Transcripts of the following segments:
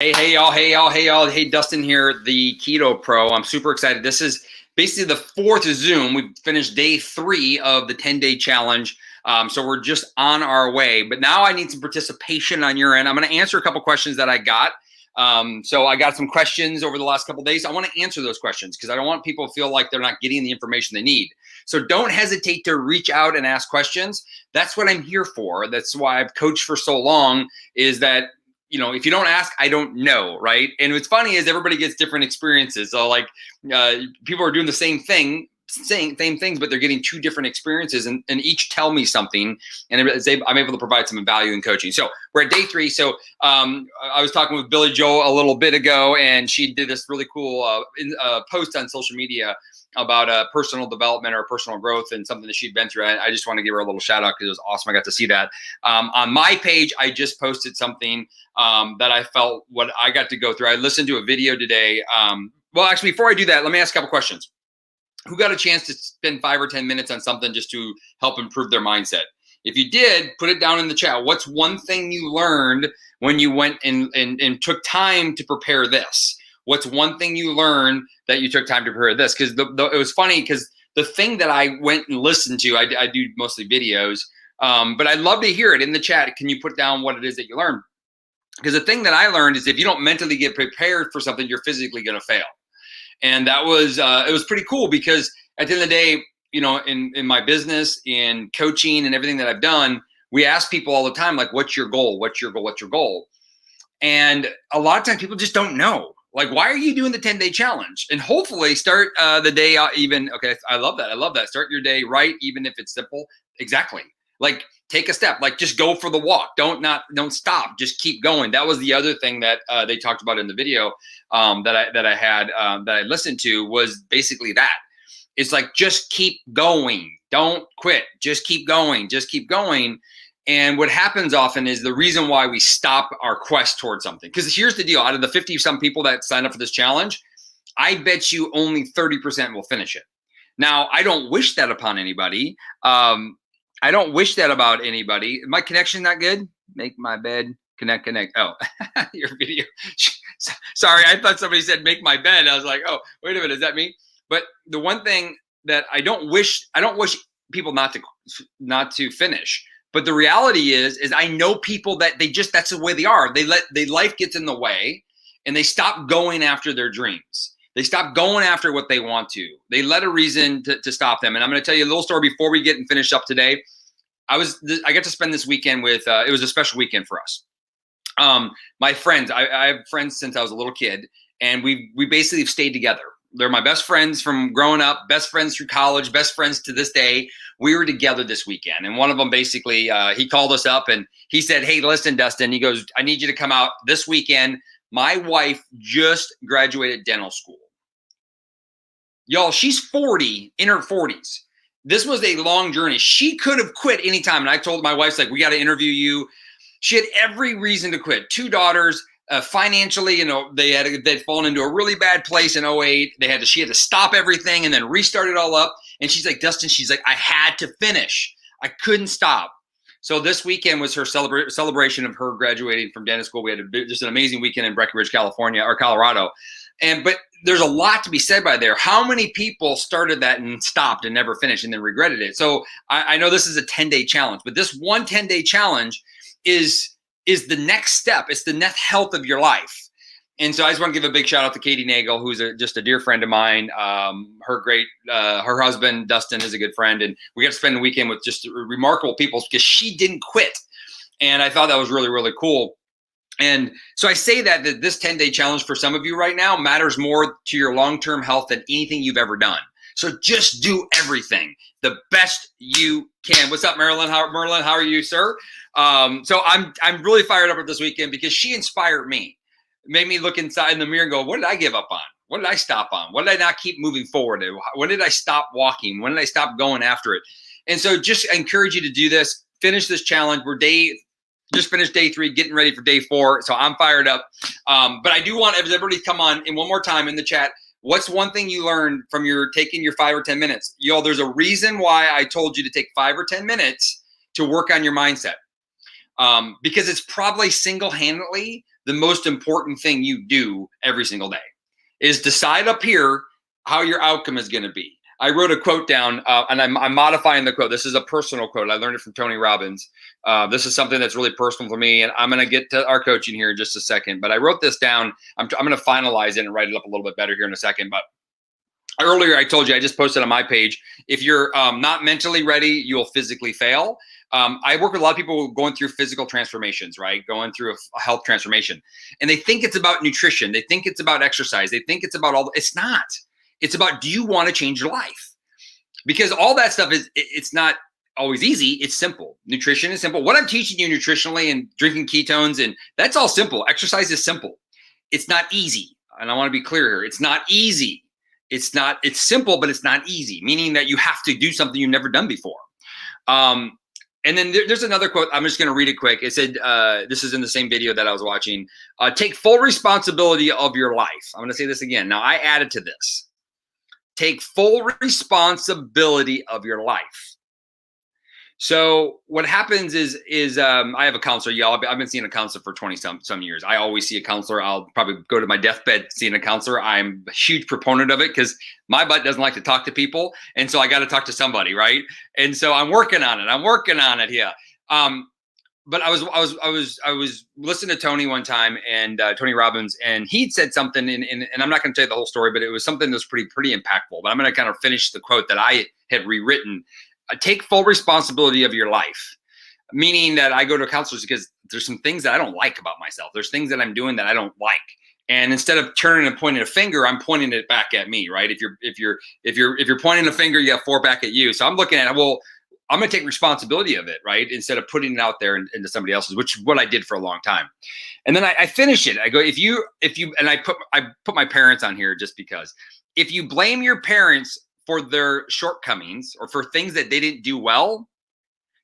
Hey, y'all. Hey, Dustin here, the Keto Pro. I'm super excited. This is basically the fourth Zoom. We've finished day 3 of the 10-day challenge. So we're just on our way. But now I need some participation on your end. I'm going to answer a couple questions that I got. So I got some questions over the last couple days. I want to answer those questions because I don't want people to feel like they're not getting the information they need. So don't hesitate to reach out and ask questions. That's what I'm here for. That's why I've coached for so long, is that if you don't ask, I don't know, right? And what's funny is everybody gets different experiences. So like people are doing the same thing, same things, but they're getting 2 different experiences, and each tell me something, and I'm able to provide some value in coaching. So we're at day 3. So I was talking with Billy Joel a little bit ago, and she did this really cool post on social media about personal development or personal growth and something that she'd been through. I just want to give her a little shout out because it was awesome. I got to see that. On my page, I just posted something that I felt what I got to go through. I listened to a video today. Well, actually, before I do that, let me ask a couple questions. Who got a chance to spend 5 or 10 minutes on something just to help improve their mindset? If you did, put it down in the chat. What's one thing you learned when you went and took time to prepare this? What's one thing you learned that you took time to prepare this? Because it was funny, because the thing that I went and listened to, I do mostly videos, but I'd love to hear it in the chat. Can you put down what it is that you learned? Because the thing that I learned is if you don't mentally get prepared for something, you're physically going to fail. And that was, it was pretty cool, because at the end of the day, in my business, in coaching and everything that I've done, we ask people all the time, like, what's your goal? What's your goal? What's your goal? And a lot of times people just don't know. Like, why are you doing the 10-day challenge? And hopefully start the day out even. Okay, I love that. I love that. Start your day right, even if it's simple. Exactly. Like, take a step. Like, just go for the walk. Don't stop. Just keep going. That was the other thing that they talked about in the video that I listened to, was basically that. It's like, just keep going. Don't quit. Just keep going. Just keep going. And what happens often is the reason why we stop our quest towards something. Because here's the deal. Out of the 50-some people that signed up for this challenge, I bet you only 30% will finish it. Now, I don't wish that upon anybody. I don't wish that about anybody. My connection not good? Make my bed, connect. Oh, your video. Sorry, I thought somebody said make my bed. I was like, oh, wait a minute, is that me? But the one thing that I don't wish people not to finish. But the reality is I know people that that's the way they are. Life gets in the way, and they stop going after their dreams. They stop going after what they want to. They let a reason to stop them. And I'm going to tell you a little story before we get and finish up today. I got to spend this weekend with, it was a special weekend for us. My friends, I have friends since I was a little kid, and we basically have stayed together. They're my best friends from growing up, best friends through college, best friends to this day. We were together this weekend, and one of them basically, he called us up and he said, hey, listen, Dustin, he goes, I need you to come out this weekend. My wife just graduated dental school. Y'all, she's 40, in her 40s. This was a long journey. She could have quit anytime. And I told my wife, like, we got to interview you. She had every reason to quit. 2 daughters. Financially, they'd fallen into a really bad place in 2008. She had to stop everything and then restart it all up. And she's like, Dustin, I had to finish. I couldn't stop. So this weekend was her celebration of her graduating from dental school. We had just an amazing weekend in Breckenridge, California, or Colorado. But there's a lot to be said by there. How many people started that and stopped and never finished and then regretted it? So I know this is a 10-day challenge, but this one 10-day challenge is the next step. It's the next health of your life. And so I just want to give a big shout out to Katie Nagel, who's just a dear friend of mine. Her husband, Dustin, is a good friend. And we got to spend the weekend with just remarkable people because she didn't quit. And I thought that was really, really cool. And so I say that this 10-day challenge for some of you right now matters more to your long-term health than anything you've ever done. So just do everything the best you can. What's up, Marilyn? How are you, sir? So I'm really fired up at this weekend because she inspired me. Made me look inside in the mirror and go, what did I give up on? What did I stop on? What did I not keep moving forward? When did I stop walking? When did I stop going after it? And so just encourage you to do this. Finish this challenge. Just finished day 3, getting ready for day 4. So I'm fired up. But I do want everybody to come on in one more time in the chat. What's one thing you learned from taking your 5 or 10 minutes? Y'all, there's a reason why I told you to take 5 or 10 minutes to work on your mindset. Because it's probably single-handedly the most important thing you do every single day is decide up here how your outcome is going to be. I wrote a quote down, and I'm modifying the quote. This is a personal quote. I learned it from Tony Robbins. This is something that's really personal for me, and I'm going to get to our coaching here in just a second. But I wrote this down. I'm going to finalize it and write it up a little bit better here in a second. But earlier I told you, I just posted on my page, if you're not mentally ready, you'll physically fail. I work with a lot of people going through physical transformations, right? Going through a health transformation. And they think it's about nutrition. They think it's about exercise. They think it's about it's not. It's about, do you want to change your life? Because all that stuff it's not always easy. It's simple. Nutrition is simple. What I'm teaching you nutritionally and drinking ketones, and that's all simple. Exercise is simple. It's not easy. And I want to be clear here. It's not easy. It's simple, but it's not easy, meaning that you have to do something you've never done before. And then there's another quote. I'm just going to read it quick. It said, this is in the same video that I was watching. Take full responsibility of your life. I'm going to say this again. Now, I added to this. Take full responsibility of your life. So what happens is I have a counselor, y'all. I've been seeing a counselor for 20 some years. I always see a counselor. I'll probably go to my deathbed seeing a counselor. I'm a huge proponent of it because my butt doesn't like to talk to people, and so I got to talk to somebody, right? And so I'm working on it. Yeah. But I was listening to Tony one time, and Tony Robbins, and he'd said something, and I'm not going to tell you the whole story, but it was something that's pretty impactful. But I'm going to kind of finish the quote that I had rewritten. Take full responsibility of your life, meaning that I go to counselors because there's some things that I don't like about myself. There's things that I'm doing that I don't like, and instead of turning and pointing a finger, I'm pointing it back at me, right? If you're pointing a finger, you have 4 back at you. So I'm looking at it. Well, I'm going to take responsibility of it, right? Instead of putting it out there into somebody else's, which is what I did for a long time. And then I finish it. I go, if you, and I put my parents on here just because, if you blame your parents for their shortcomings or for things that they didn't do well,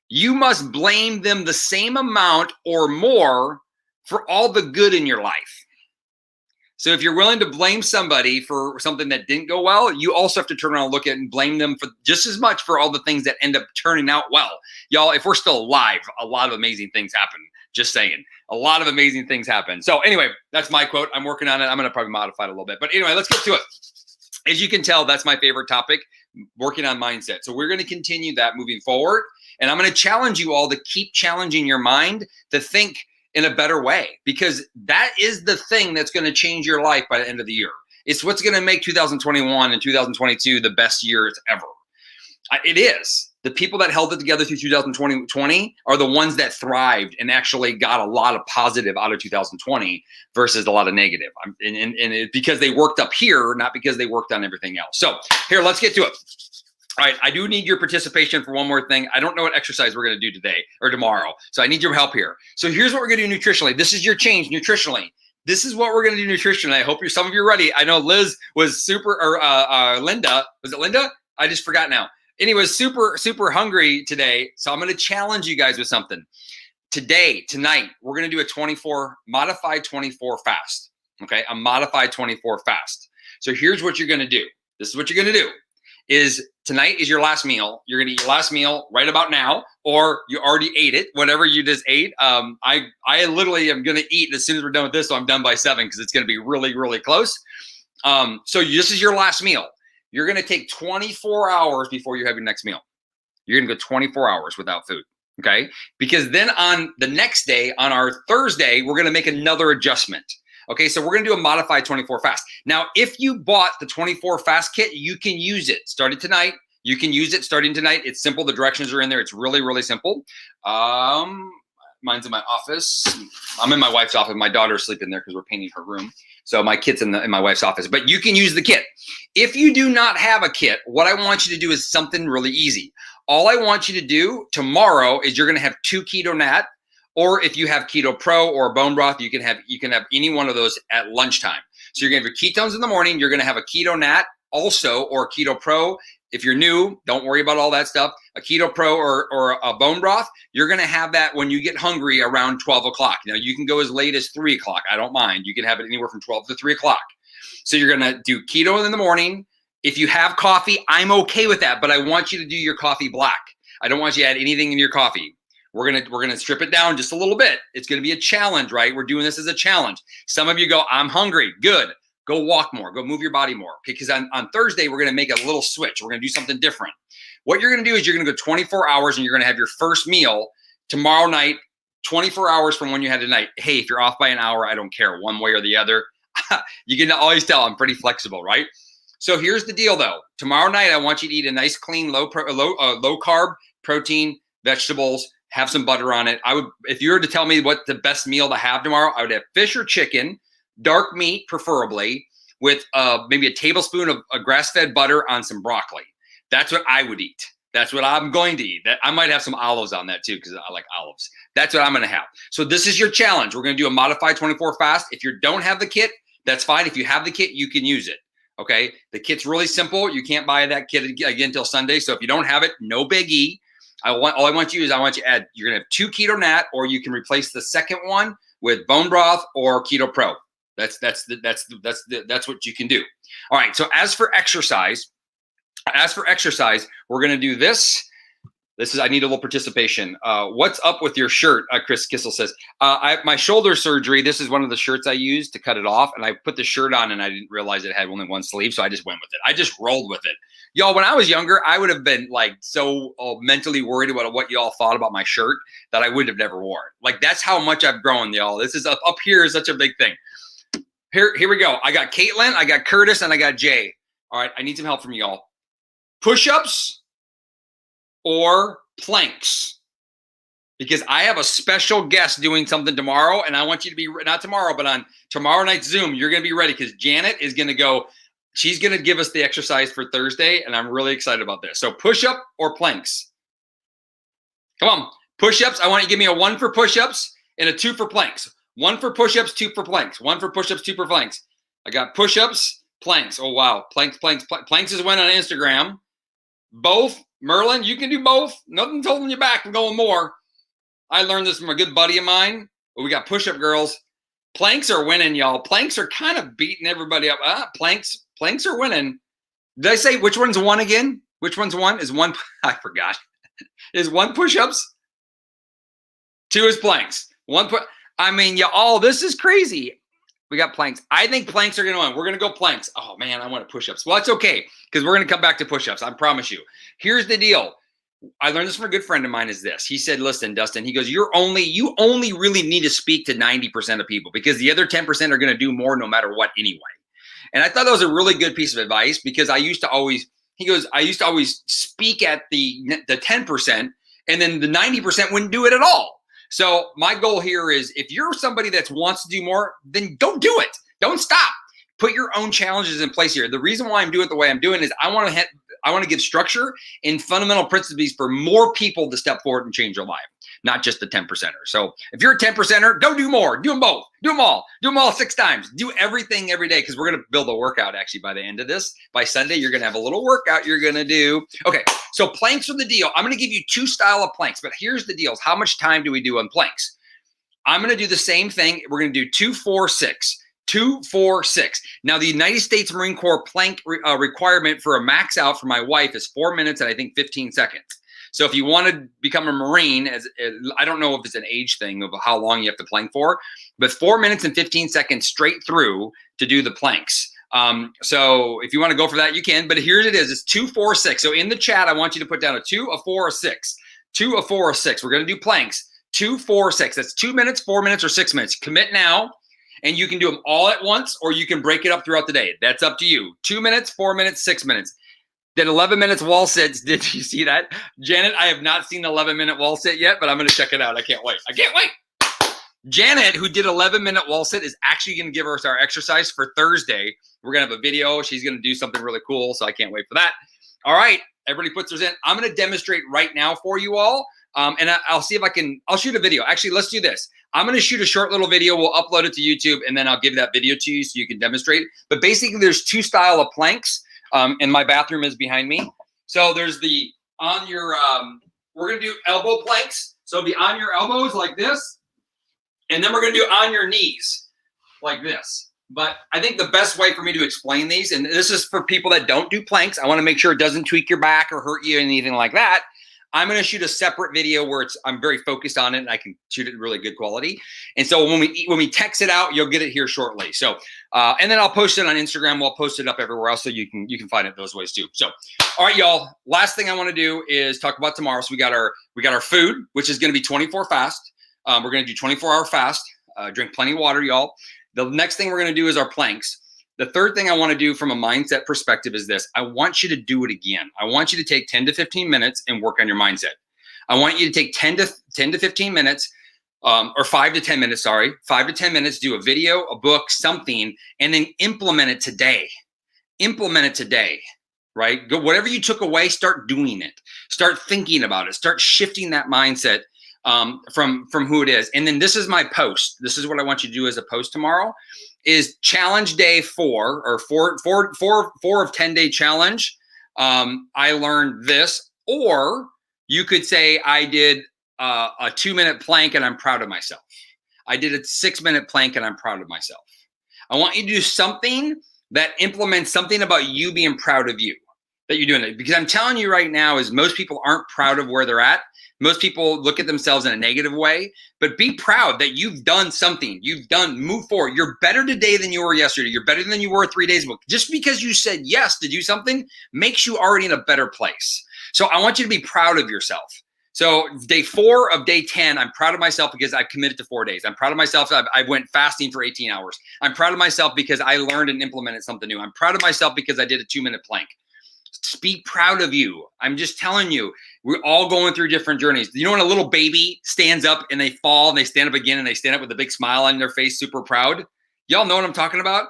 you must blame them the same amount or more for all the good in your life. So if you're willing to blame somebody for something that didn't go well, you also have to turn around and look at and blame them for just as much for all the things that end up turning out well. Y'all, if we're still alive, a lot of amazing things happen. Just saying, a lot of amazing things happen. So anyway, that's my quote. I'm working on it. I'm going to probably modify it a little bit. But anyway, let's get to it. As you can tell, that's my favorite topic, working on mindset. So we're going to continue that moving forward. And I'm going to challenge you all to keep challenging your mind to think in a better way, because that is the thing that's going to change your life by the end of the year. It's what's going to make 2021 and 2022 the best years ever. It is. The people that held it together through 2020 are the ones that thrived and actually got a lot of positive out of 2020 versus a lot of negative. And it's because they worked up here, not because they worked on everything else. So here, let's get to it. All right, I do need your participation for one more thing. I don't know what exercise we're going to do today or tomorrow, so I need your help here. So here's what we're going to do nutritionally. This is your change nutritionally. This is what we're going to do nutritionally. I hope some of you are ready. I know Liz was super, or Linda, was it Linda? I just forgot now. Anyway, super hungry today, so I'm going to challenge you guys with something. Tonight, we're going to do a modified 24 fast, okay? A modified 24 fast. So here's what you're going to do. This is what you're going to do. Is tonight is your last meal. You're going to eat your last meal right about now, or you already ate it, whatever you just ate. I literally am going to eat as soon as we're done with this, so I'm done by 7 because it's going to be really, really close. So this is your last meal. You're going to take 24 hours before you have your next meal. You're going to go 24 hours without food, okay? Because then on the next day, on our Thursday, we're going to make another adjustment. Okay, so we're going to do a modified 24 fast. Now, if you bought the 24 fast kit, you can use it starting tonight. You can use it starting tonight. It's simple. The directions are in there. It's really, really simple. Mine's in my office. I'm in my wife's office. My daughter's sleeping there because we're painting her room. So my kit's in my wife's office. But you can use the kit. If you do not have a kit, what I want you to do is something really easy. All I want you to do tomorrow is you're going to have 2 Keto Nat. Or if you have Keto Pro or bone broth, you can have any one of those at lunchtime. So you're going to have your ketones in the morning. You're going to have a Keto Nat also, or Keto Pro. If you're new, don't worry about all that stuff. A Keto Pro or a bone broth, you're going to have that when you get hungry around 12 o'clock. Now, you can go as late as 3 o'clock. I don't mind. You can have it anywhere from 12 to 3 o'clock. So you're going to do keto in the morning. If you have coffee, I'm okay with that, but I want you to do your coffee black. I don't want you to add anything in your coffee. We're gonna strip it down just a little bit. It's gonna be a challenge, right? We're doing this as a challenge. Some of you go, I'm hungry. Good. Go walk more. Go move your body more. Because on Thursday, we're gonna make a little switch. We're gonna do something different. What you're gonna do is you're gonna go 24 hours and you're gonna have your first meal tomorrow night, 24 hours from when you had tonight. Hey, if you're off by an hour, I don't care, one way or the other. You can always tell I'm pretty flexible, right? So here's the deal, though. Tomorrow night, I want you to eat a nice, clean, low carb protein, vegetables. Have some butter on it. I would, if you were to tell me what the best meal to have tomorrow, I would have fish or chicken, dark meat preferably, with maybe a tablespoon of grass-fed butter on some broccoli. That's what I would eat. That's what I'm going to eat. That I might have some olives on that too, because I like olives. That's what I'm going to have. So this is your challenge. We're going to do a modified 24 fast. If you don't have the kit, that's fine. If you have the kit, you can use it. Okay. The kit's really simple. You can't buy that kit again until Sunday. So if you don't have it, no biggie. All I want you to add, you're going to have 2 Keto Nat, or you can replace the second one with bone broth or Keto Pro. That's what you can do. All right. So as for exercise, we're going to do this. I need a little participation. What's up with your shirt? Chris Kissel says, my shoulder surgery, this is one of the shirts I used to cut it off. And I put the shirt on and I didn't realize it had only one sleeve. So I just went with it. I just rolled with it. Y'all, when I was younger, I would have been like so mentally worried about what y'all thought about my shirt that I would have never worn. Like, that's how much I've grown, y'all. This is up here is such a big thing. Here we go. I got Caitlin, I got Curtis, and I got Jay. All right. I need some help from y'all. Push-ups or planks, because I have a special guest doing something tomorrow, and I want you to be, not tomorrow, but on tomorrow night's Zoom, you're going to be ready, because Janet is going to go, she's going to give us the exercise for Thursday, and I'm really excited about this. So push-up or planks? Come on, push-ups. I want you to give me a 1 for push-ups and a 2 for planks. 1 for push-ups, 2 for planks. 1 for push-ups, 2 for planks. I got push-ups, planks. Oh, wow. Planks is win on Instagram. Both. Merlin, you can do both. Nothing's holding you back from going more. I learned this from a good buddy of mine. But we got push-up girls. Planks are winning, y'all. Planks are kind of beating everybody up. Planks are winning. Did I say which one's 1 again? Which one's 1? Is 1? I forgot. Is 1 push-ups? 2 is planks. 1 put. I mean, y'all, this is crazy. We got planks. I think planks are going to win. We're going to go planks. Oh, man, I want push-ups. Well, it's okay, because we're going to come back to push-ups. I promise you. Here's the deal. I learned this from a good friend of mine is this. He said, listen, Dustin, he goes, you only really need to speak to 90% of people, because the other 10% are going to do more no matter what anyway. And I thought that was a really good piece of advice, because I used to always speak at the 10%, and then the 90% wouldn't do it at all. So my goal here is, if you're somebody that wants to do more, then go do it. Don't stop. Put your own challenges in place here. The reason why I'm doing it the way I'm doing is I want to give structure and fundamental principles for more people to step forward and change their life, not just the 10%er. So if you're a 10%er, go do more. Do them both. Do them all. Do them all 6 times. Do everything every day, because we're going to build a workout actually by the end of this. By Sunday, you're going to have a little workout you're going to do. Okay, so planks are the deal. I'm going to give you 2 style of planks, but here's the deal. How much time do we do on planks? I'm going to do the same thing. We're going to do 2, 4, 6. 2, 4, 6. Now, the United States Marine Corps plank requirement for a max out for my wife is 4 minutes and I think 15 seconds. So if you want to become a Marine, I don't know if it's an age thing of how long you have to plank for, but 4 minutes and 15 seconds straight through to do the planks. So if you want to go for that, you can. But here it is. It's 2, 4, 6. So in the chat, I want you to put down a 2, a 4, a 6. 2, a 4, a 6. We're going to do planks. 2, 4, 6. That's 2 minutes, 4 minutes, or 6 minutes. Commit now. And you can do them all at once, or you can break it up throughout the day. That's up to you. 2 minutes, 4 minutes, 6 minutes. Did 11 minutes wall sits. Did you see that? Janet, I have not seen 11-minute wall sit yet, but I'm going to check it out. I can't wait. Janet, who did 11-minute wall sit, is actually going to give us our exercise for Thursday. We're going to have a video. She's going to do something really cool, so I can't wait for that. All right. Everybody puts theirs in. I'm going to demonstrate right now for you all. And I'll see if I'll shoot a video. Actually, let's do this. I'm going to shoot a short little video. We'll upload it to YouTube, and then I'll give that video to you so you can demonstrate. But basically, there's 2 style of planks, and my bathroom is behind me. So there's the on your, we're going to do elbow planks. So it'll be on your elbows like this, and then we're going to do on your knees like this. But I think the best way for me to explain these, and this is for people that don't do planks, I want to make sure it doesn't tweak your back or hurt you or anything like that. I'm going to shoot a separate video where I'm very focused on it and I can shoot it in really good quality. And so when we text it out, you'll get it here shortly. So, and then I'll post it on Instagram. We'll post it up everywhere else so you can find it those ways too. So, all right, y'all, last thing I want to do is talk about tomorrow. So we got our food, which is going to be 24 fast. We're going to do 24-hour fast, drink plenty of water, y'all. The next thing we're going to do is our planks. The third thing I want to do from a mindset perspective is this. I want you to do it again. I want you to take 10 to 15 minutes and work on your mindset. I want you to take 10 to 15 minutes, or 5 to 10 minutes, sorry. 5 to 10 minutes, do a video, a book, something, and then implement it today. Implement it today, right? Go, whatever you took away, start doing it. Start thinking about it. Start shifting that mindset from who it is. And then this is my post. This is what I want you to do as a post tomorrow. Is challenge day 4 or 4 of 10-day challenge. I learned this, or you could say I did a 2-minute plank and I'm proud of myself. I did a 6-minute plank and I'm proud of myself. I want you to do something that implements something about you being proud of you, that you're doing it. Because I'm telling you right now is most people aren't proud of where they're at. Most people look at themselves in a negative way, but be proud that you've done something. Move forward. You're better today than you were yesterday. You're better than you were 3 days ago. Just because you said yes to do something makes you already in a better place. So I want you to be proud of yourself. So day 4 of day 10, I'm proud of myself because I've committed to 4 days. I'm proud of myself. I went fasting for 18 hours. I'm proud of myself because I learned and implemented something new. I'm proud of myself because I did a 2-minute plank. Be proud of you. I'm just telling you, we're all going through different journeys. You know, when a little baby stands up and they fall and they stand up again and they stand up with a big smile on their face, super proud. Y'all know what I'm talking about?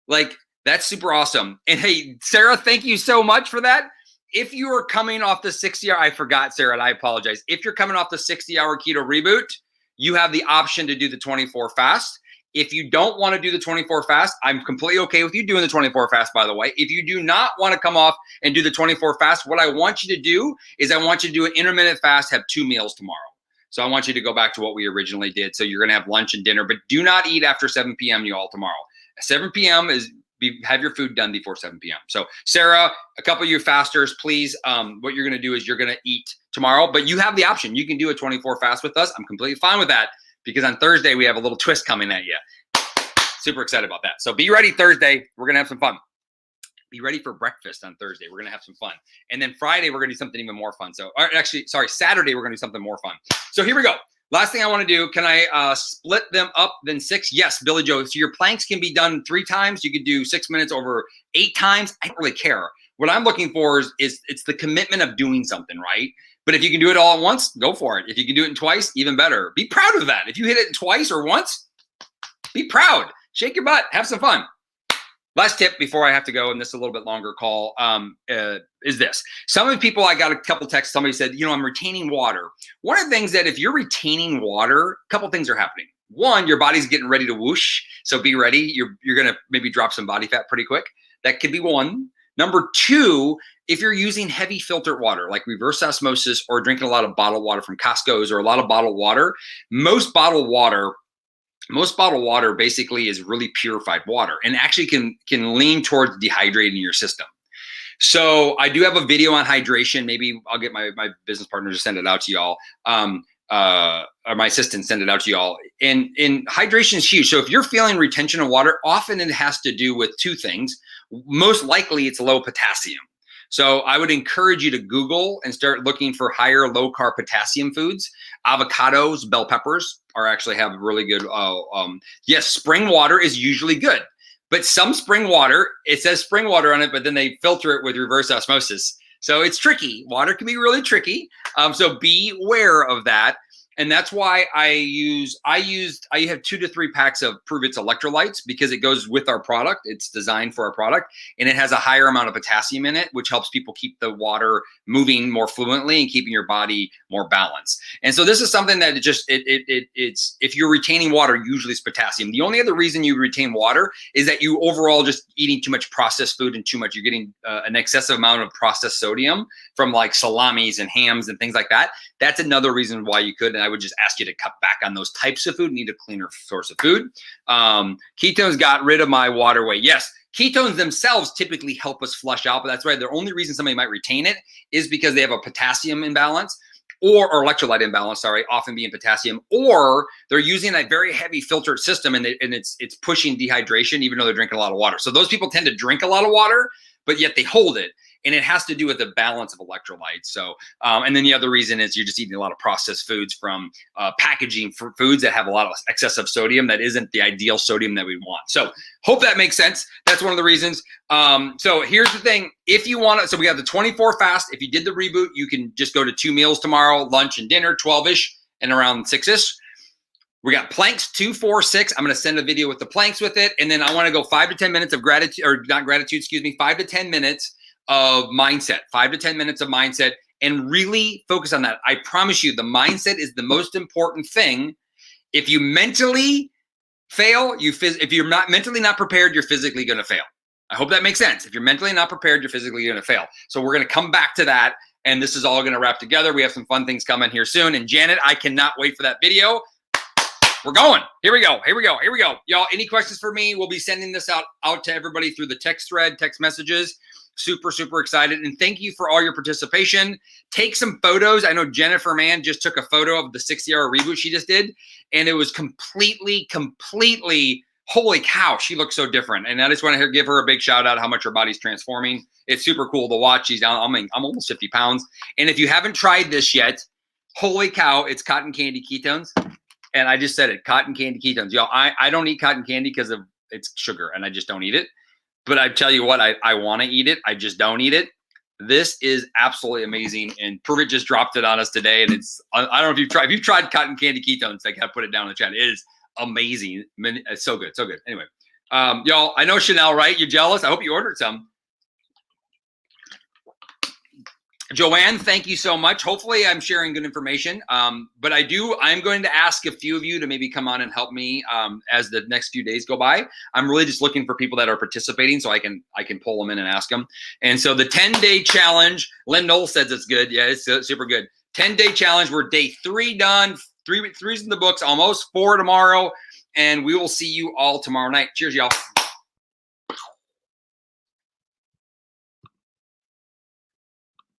Like, that's super awesome. And hey, Sarah, thank you so much for that. If you are coming off the 60-hour, I forgot, Sarah, and I apologize. If you're coming off the 60-hour keto reboot, you have the option to do the 24 fast. If you don't want to do the 24 fast, I'm completely okay with you doing the 24 fast, by the way. If you do not want to come off and do the 24 fast, what I want you to do is I want you to do an intermittent fast, have 2 meals tomorrow. So I want you to go back to what we originally did. So you're going to have lunch and dinner, but do not eat after 7 p.m. you all tomorrow. 7 p.m. have your food done before 7 p.m. So Sarah, a couple of you fasters, please, what you're going to do is you're going to eat tomorrow, but you have the option. You can do a 24 fast with us. I'm completely fine with that. Because on Thursday, we have a little twist coming at you. Super excited about that. So be ready Thursday. We're going to have some fun. Be ready for breakfast on Thursday. We're going to have some fun. And then Friday, we're going to do something even more fun. So actually, sorry, Saturday, we're going to do something more fun. So here we go. Last thing I want to do, can I split them up then 6? Yes, Billy Joe. So your planks can be done 3 times. You could do 6 minutes over 8 times. I don't really care. What I'm looking for is it's the commitment of doing something, right? But if you can do it all at once, go for it. If you can do it in twice, even better. Be proud of that. If you hit it twice or once, be proud. Shake your butt. Have some fun. Last tip before I have to go, and this is a little bit longer call, is this. Some of the people, I got a couple texts, somebody said, you know, I'm retaining water. One of the things that if you're retaining water, a couple things are happening. One, your body's getting ready to whoosh. So be ready. You're going to maybe drop some body fat pretty quick. That could be one. Number 2, if you're using heavy filtered water, like reverse osmosis, or drinking a lot of bottled water from Costco's or a lot of bottled water, most bottled water basically is really purified water and actually can lean towards dehydrating your system. So I do have a video on hydration. Maybe I'll get my business partner to send it out to y'all. Or my assistant send it out to y'all. And hydration is huge. So if you're feeling retention of water, often it has to do with 2 things. Most likely it's low potassium. So I would encourage you to Google and start looking for higher low carb potassium foods. Avocados, bell peppers actually have really good. Yes, spring water is usually good, but some spring water, it says spring water on it, but then they filter it with reverse osmosis. So it's tricky. Water can be really tricky. So be aware of that. And that's why I have 2 to 3 packs of Prove It's electrolytes, because it goes with our product. It's designed for our product, and it has a higher amount of potassium in it, which helps people keep the water moving more fluently and keeping your body more balanced. And so this is something that it's if you're retaining water, usually it's potassium. The only other reason you retain water is that you overall just eating too much processed food and you're getting an excessive amount of processed sodium from like salamis and hams and things like that. That's another reason why you could. And I would just ask you to cut back on those types of food, need a cleaner source of food. Ketones got rid of my water weight. Yes, Ketones themselves typically help us flush out, but that's right. The only reason somebody might retain it is because they have a potassium imbalance or electrolyte imbalance, sorry, often being potassium, or they're using that very heavy filtered system and it's pushing dehydration even though they're drinking a lot of water. So those people tend to drink a lot of water, but yet they hold it. And it has to do with the balance of electrolytes. So, and then the other reason is you're just eating a lot of processed foods from packaging for foods that have a lot of excessive sodium that isn't the ideal sodium that we want. So hope that makes sense. That's one of the reasons. So here's the thing. If you want to, so we have the 24 fast. If you did the reboot, you can just go to 2 meals tomorrow, lunch and dinner, 12-ish and around 6-ish. We got planks, 2, 4, 6. I'm going to send a video with the planks with it. And then I want to go 5 to 10 minutes of gratitude, or not gratitude, excuse me, 5 to 10 minutes of mindset, 5 to 10 minutes of mindset, and really focus on that. I promise you, the mindset is the most important thing. If you mentally fail, if you're not mentally not prepared, you're physically going to fail. I hope that makes sense. If you're mentally not prepared, you're physically going to fail. So we're going to come back to that, and this is all going to wrap together. We have some fun things coming here soon. And Janet, I cannot wait for that video. We're going. Here we go. Here we go. Here we go. Y'all, any questions for me? We'll be sending this out to everybody through the text thread, text messages. Super, super excited. And thank you for all your participation. Take some photos. I know Jennifer Mann just took a photo of the 60-hour reboot she just did. And it was completely, holy cow, she looks so different. And I just want to give her a big shout out how much her body's transforming. It's super cool to watch. She's down, I'm almost 50 pounds. And if you haven't tried this yet, holy cow, it's cotton candy ketones. And I just said it, cotton candy ketones. Y'all, I don't eat cotton candy because of it's sugar and I just don't eat it. But I tell you what, I want to eat it. I just don't eat it. This is absolutely amazing. And Provit just dropped it on us today. And it's, I don't know if you've tried cotton candy ketones, I gotta put it down in the chat. It is amazing. It's so good, so good. Anyway, y'all, I know Chanel, right? You're jealous. I hope you ordered some. Joanne, thank you so much. Hopefully I'm sharing good information. But I'm going to ask a few of you to maybe come on and help me as the next few days go by. I'm really just looking for people that are participating so I can pull them in and ask them. And so the 10-day challenge, Lynn Knoll says it's good. Yeah, it's super good. 10-day challenge. We're day 3 done. 3's in the books, almost 4 tomorrow. And we will see you all tomorrow night. Cheers, y'all.